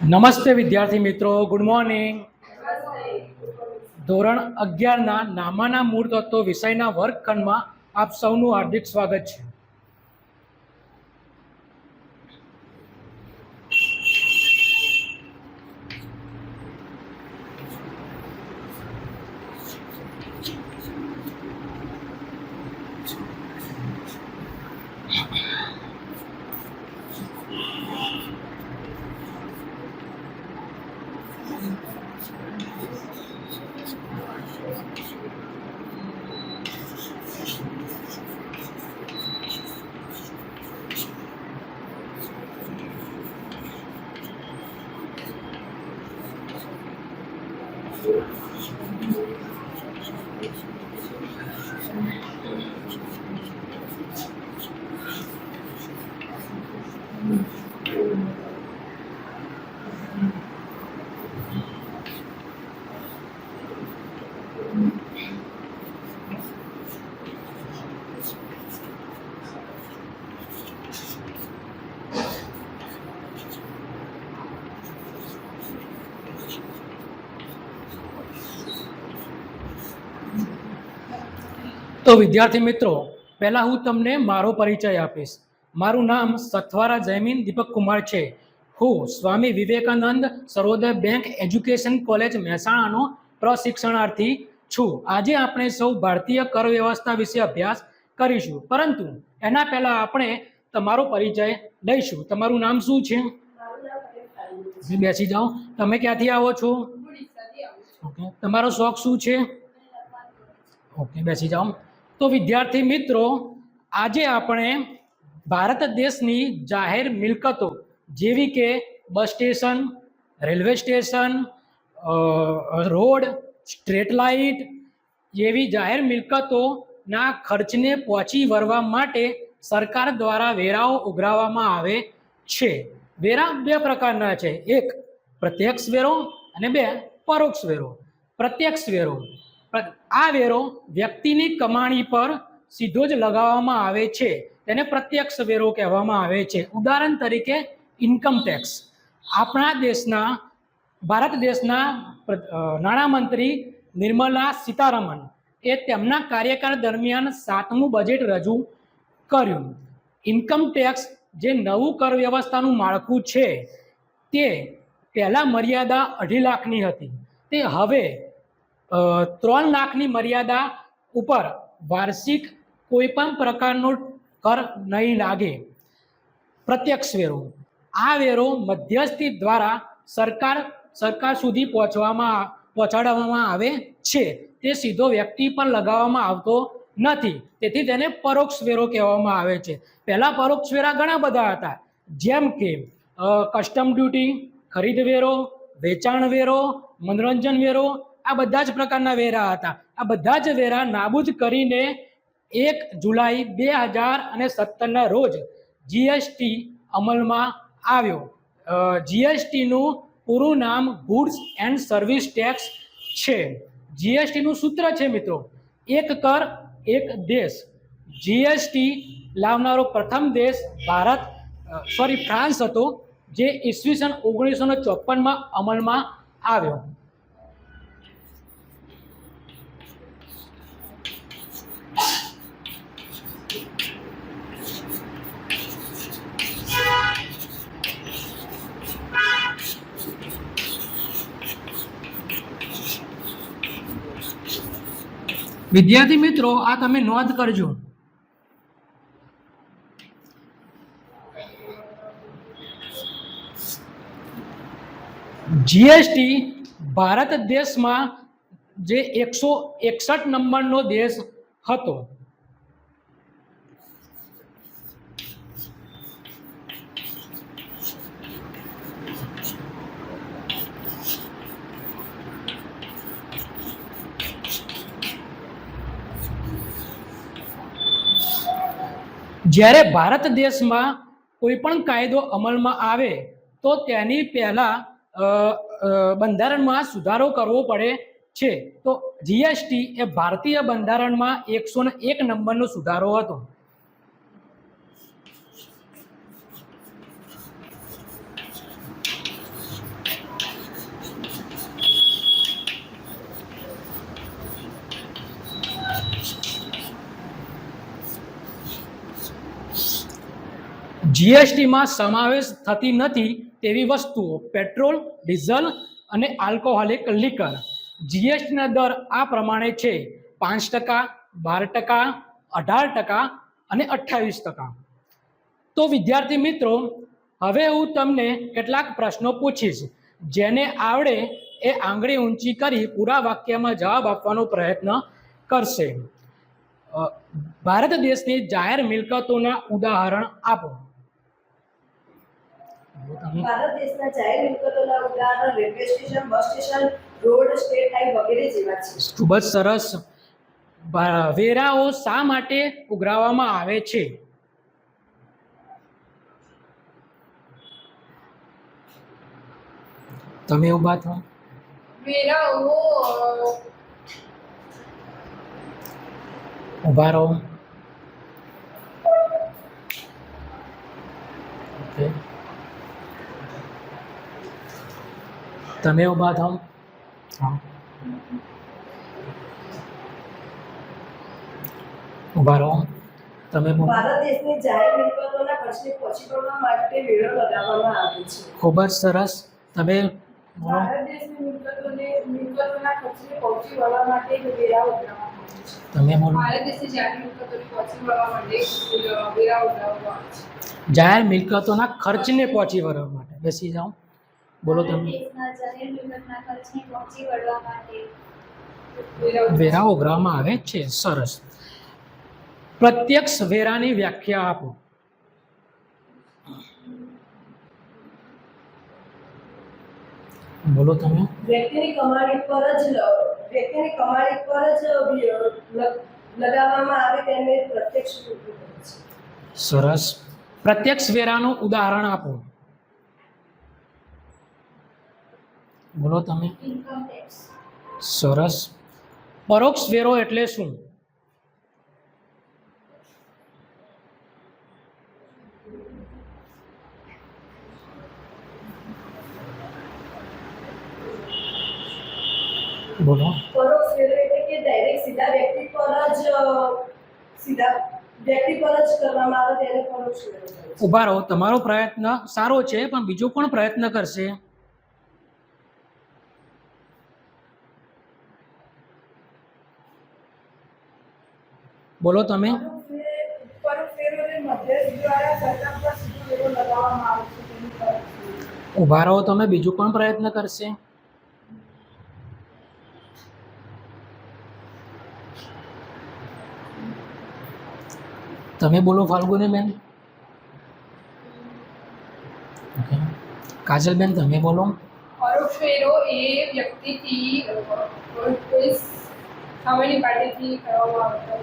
નમસ્તે વિદ્યાર્થી મિત્રો, ગુડ મોર્નિંગ. ધોરણ 11ના નામાના મૂળ તત્વો વિષયના વર્ગખંડમાં આપ સૌનું હાર્દિક સ્વાગત છે. તો વિદ્યાર્થી મિત્રો, પહેલા હું તમને મારો પરિચય આપીશ. મારું નામ સથવારા જયમીન દીપક કુમાર છે. હું સ્વામી વિવેકાનંદ સર્વોદય બેંક એજ્યુકેશન કોલેજ મહેસાણાનો પ્રશિક્ષણાર્થી છું. આજે આપણે સૌ ભારતીય કર વ્યવસ્થા વિશે અભ્યાસ કરીશું, પરંતુ એના પહેલા આપણે તમારો પરિચય લઈશું. તમારું નામ શું છે? બેસી જાઓ. તમે ક્યાંથી આવો છો? ઓકે. તમારો શોખ શું છે? ઓકે, બેસી જાઓ. તો વિદ્યાર્થી મિત્રો, આજે આપણે ભારત દેશની જાહેર મિલકતો જેવી કે bus station, railway station, road, street light જેવી જાહેર મિલકતોના ખર્ચને પહોંચી વળવા માટે સરકાર દ્વારા વેરાઓ ઉઘરાવવામાં આવે છે. વેરા બે પ્રકારના છે, એક પ્રત્યક્ષ વેરો અને બે પરોક્ષ વેરો. પ્રત્યક્ષ વેરો, આ વેરો વ્યક્તિની કમાણી પર સીધો જ લગાવવામાં આવે છે, તેને પ્રત્યક્ષ વેરો કહેવામાં આવે છે. ઉદાહરણ તરીકે ઇન્કમ ટેક્સ. આપણા દેશના ભારત દેશના નાણામંત્રી નિર્મલા સીતારમણ એ તેમના કાર્યકાળ દરમિયાન 7મું બજેટ રજૂ કર્યું. ઇન્કમ ટેક્સ જે નવું કર વ્યવસ્થાનું માળખું છે, તે પહેલાં મર્યાદા 2.5 લાખની હતી, તે હવે 3 લાખની મર્યાદા ઉપર વાર્ષિક કોઈ પણ પ્રકારનો કર નહીં લાગે. પ્રત્યક્ષ વેરો, આ વેરો મધ્યસ્થી દ્વારા સરકાર સુધી પહોંચાડવામાં આવે છે, તે સીધો વ્યક્તિ પર લગાવવામાં આવતો નથી, તેથી તેને પરોક્ષ વેરો કહેવામાં આવે છે. પહેલા પરોક્ષ વેરા ઘણા બધા હતા, જેમ કે કસ્ટમ ડ્યુટી, ખરીદ વેરો, વેચાણ વેરો, મનોરંજન વેરો, આ બધા જ પ્રકારના વેરા હતા. આ બધા જ વેરા નાબૂદ કરીને 1 જુલાઈ 2017ના રોજ જીએસટી અમલમાં આવ્યો. જીએસટીનું પૂરું નામ ગુડ્સ એન્ડ સર્વિસ ટેક્સ છે. જીએસટીનું સૂત્ર છે મિત્રો, એક કર એક દેશ. જીએસટી લાવનારો પ્રથમ દેશ ફ્રાન્સ હતો, જે ઈસવીસન 1954માં અમલમાં આવ્યો. વિદ્યાર્થી મિત્રો, આ તમે નોંધ કરજો. જીએસટી ભારત દેશમાં જે 161 નંબરનો દેશ હતો. જ્યારે ભારત દેશમાં કોઈ પણ કાયદો અમલમાં આવે તો તેની પહેલા બંધારણમાં સુધારો કરવો પડે છે. તો જીએસટી એ ભારતીય બંધારણમાં 101 નંબરનો સુધારો હતો. જીએસટીમાં સમાવેશ થતી નથી તેવી વસ્તુઓ પેટ્રોલ, ડીઝલ અને આલ્કોહોલિક લિકર. જીએસટીના દર આ પ્રમાણે છે: 5%, 12%, 18% અને 28%. તો વિદ્યાર્થી મિત્રો, હવે હું તમને કેટલાક પ્રશ્નો પૂછીશ. જેને આવડે એ આંગળી ઊંચી કરી પૂરા વાક્યમાં જવાબ આપવાનો પ્રયત્ન કરશે. ભારત દેશની જાહેર મિલકતોના ઉદાહરણ આપો. ભારત દેશના જાહેર મિલકતોના ઉદાહરણ railway station, bus station, road, state highway વગેરે જેવા છે. ખૂબ જ સરસ. વેરાઓ શા માટે ઉઘરાવવામાં આવે છે? તમે ઉભા થો. વેરાઓ ઉભા રહો. ઓકે, તમે ઉભા થાઓ. હા, ઉભા રહો. તમે બોલો. ભારત દેશની જાહેર મિલકતોના ખર્ચને પહોંચી વળવા માટે વેરો લગાવવામાં આવે છે. ખૂબ જ સરસ. તમે બોલો. ભારત દેશની મિલકતોના ખર્ચને પહોંચી વળવા માટે વેરા ઉઘરાવવામાં આવે છે. તમે બોલો. ભારત દેશની જાહેર મિલકતોને પહોંચી વળવા માટે વેરા ઉઘરાવવામાં આવે છે. જાહેર મિલકતોના ખર્ચને પહોંચી વળવા માટે. બેસી જાઓ. બોલો તમે. દેશના જાહેર મિલકતના ખર્ચને પહોંચી વળવા માટે વેરા ઉઘરાવવામાં આવે છે. સરસ. પ્રત્યક્ષ વેરાની વ્યાખ્યા આપો. બોલો તમે. વ્યક્તિની કમાણી પર જ લગાવવામાં આવે તેને પ્રત્યક્ષ વેરો કહે છે. સરસ. પ્રત્યક્ષ વેરાનું ઉદાહરણ આપો. બોલો તમે. Income tax. સરસ. પરોક્ષ વેરો એટલે શું? બોલો. પરોક્ષ વેરો એટલે કે ડાયરેક્ટ સીધા વ્યક્તિ પર જ કરવામાં આવે તેને પરોક્ષ વેરો કહે છે. ઉભા રહો. તમારો પ્રયત્ન સારો છે, પણ બીજો કોણ પ્રયત્ન કરશે? બોલો તમે. પરોક્ષ વેરોને મધ્યસ્થ દ્વારા સરકાર પર સીધો વેરો લગાવવામાં આવે છે તેનું પરોક્ષ વેરો. ઉભા રહો. તમે બીજું કોણ પ્રયત્ન કરશે? તમે બોલો ફાલ્ગુની બેન. ઓકે. કાજલબેન તમે બોલો. પરોક્ષ વેરો એ વ્યક્તિથી કોઈ સામેની પાર્ટીથી કરવામાં આવતો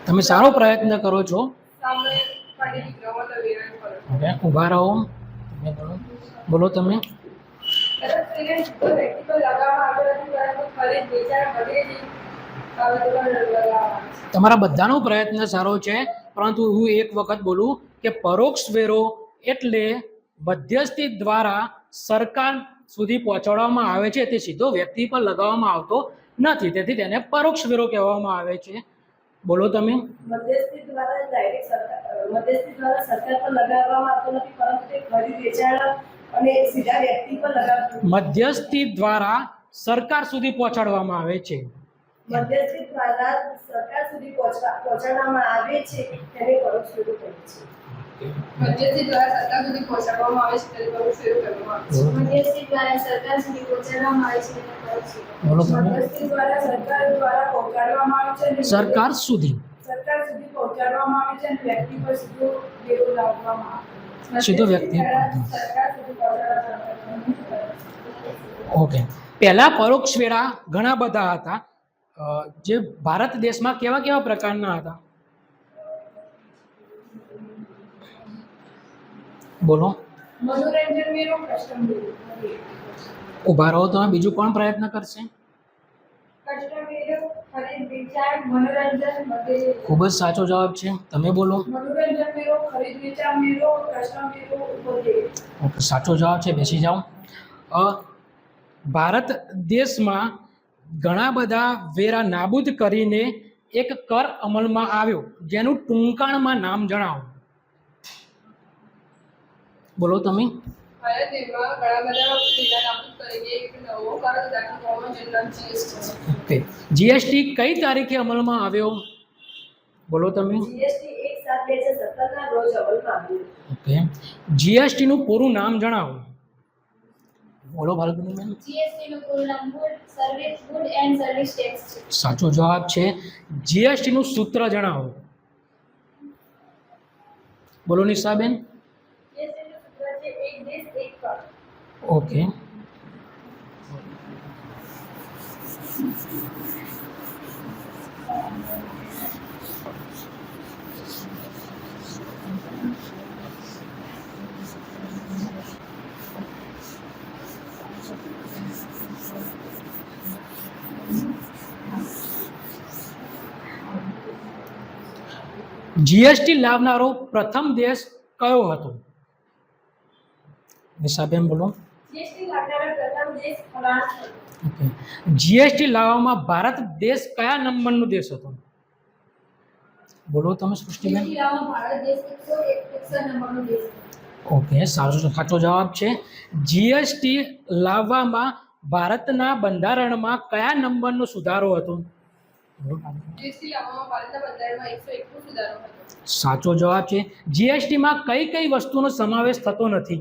તમે સારો પ્રયત્ન કરો છો. સામે પાર્ટીથી કરવામાં આવતો વેરાનો પરોક્ષ. ઓકે. ઉભા રહો. તમે બોલો. બોલો તમે. પરોક્ષ વેરો સીધો વ્યક્તિ પર લગાવવામાં આવતો નથી, પરંતુ ખરીદ, વેચાણ વગેરે બાબતો પર લગાવવામાં આવે છે. તમારા બધાનો પ્રયત્ન સારો છે, પરંતુ હું એક વખત બોલું કે પરોક્ષ વેરો એટલે મધ્યસ્થી દ્વારા સરકાર સુધી પહોંચાડવામાં આવે છે, તે સીધો વ્યક્તિ પર લગાવવામાં આવતો નથી, તેથી તેને પરોક્ષ વેરો કહેવામાં આવે છે. બોલો તમે. મધ્યસ્થી દ્વારા સરકાર પર લગાવવામાં આવતો નથી, પરંતુ તે ખરીદ, વેચાણ અને સીધા વ્યક્તિ પર લગાવવામાં મધ્યસ્થી દ્વારા સરકાર સુધી પહોંચાડવામાં આવે છે. મધ્યસ્થી દ્વારા સરકાર સુધી પહોંચાડવામાં આવે છે તેને પરોક્ષ વેરો કહે છે. મધ્યસ્થી દ્વારા સરકાર સુધી પહોંચાડવામાં આવે છે તેને પરોક્ષ વેરો કહેવામાં આવે છે. મધ્યસ્થી દ્વારા સરકાર સુધી પહોંચાડવામાં આવે છે તેને પરોક્ષ વેરો. બોલો તમે. મધ્યસ્થી દ્વારા સરકાર દ્વારા પહોંચાડવામાં આવે છે અને સરકાર સુધી. સરકાર સુધી પહોંચાડવામાં આવે છે અને વ્યક્તિ પર સીધો વેરો લાવવામાં આવે છે. સીધો વ્યક્તિ પર. સરકાર સુધી પહોંચાડવામાં. ઓકે. પહેલા પરોક્ષ વેરા ઘણા બધા હતા. જે ભારત દેશમાં કેવા કેવા પ્રકારના હતા? બોલો. મનોરંજન વેરો, કસ્ટમ વેરો. ઉભા રહો. તમે બીજું કોણ પ્રયત્ન કરશે? કસ્ટમ વેરો, ખરીદ, વેચાણ, મનોરંજન વગેરે. ખૂબ જ સાચો જવાબ છે. તમે બોલો. મનોરંજન વેરો, ખરીદ, વેચાણ વેરો, કસ્ટમ વેરો વગેરે. ઓકે, સાચો જવાબ છે. બેસી જાઓ. ભારત દેશમાં ઘણા બધા વેરા નાબૂદ કરીને એક કર અમલમાં આવ્યો, જેનું ટૂંકાણમાં નામ જણાવો. બોલો તમે. અને તેમાં ઘણા બધા વિધાન આપવું તરીકે એક નવો કર દાખલ કરવામાં જેનું નામ GST છે. ઓકે. જીએસટી કઈ તારીખે અમલમાં આવ્યો? બોલો તમે. જીએસટી 1/7/2017 ના રોજ અમલમાં આવ્યું. ઓકે. જીએસટીનું પૂરું નામ જણાવો. બોલો ભારતની મેમ. GST નું પૂરું નામ ગુડ એન્ડ સર્વિસ ટેક્સ છે. સાચો જવાબ છે. જીએસટીનું સૂત્ર જણાવો. બોલો નિશાબેન. GST નું સૂત્ર છે એક દેશ એક કર. ઓકે. જીએસટી લાવનારો પ્રથમ દેશ કયો હતો? નિશાબેન બોલો. GST લાવનારો પ્રથમ દેશ ફ્રાન્સ હતો. ઓકે. જીએસટી લાવવામાં ભારત દેશ કયા નંબરનો દેશ હતો? બોલો તમે સૃષ્ટિબેન. GST લાવવામાં ભારત દેશ 161 નંબરનો દેશ છે. ઓકે, સાચો જવાબ છે. જીએસટી લાવવામાં ભારતના બંધારણમાં કયા નંબરનો સુધારો હતો? GST લાવવામાં ભારતના બંધારણમાં 101 સુધારો હતો. સાચો જવાબ છે. જીએસટીમાં કઈ કઈ વસ્તુનો સમાવેશ થતો નથી?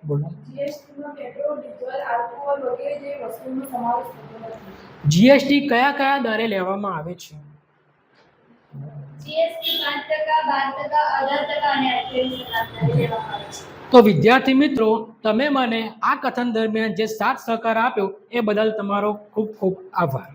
બોલો. જીએસટીમાં પેટ્રોલ, ડીઝલ, આલ્કોહોલ વગેરે જેવી વસ્તુનો સમાવેશ થતો નથી. જીએસટી કયા કયા દરે લેવામાં આવે છે? GST 5%, 12%, 18% અને 28% લેવામાં આવે છે. તો વિદ્યાર્થી મિત્રો, તમે મને આ કથન દરમિયાન જે સાથ સહકાર આપ્યો એ બદલ તમારો ખૂબ ખૂબ આભાર.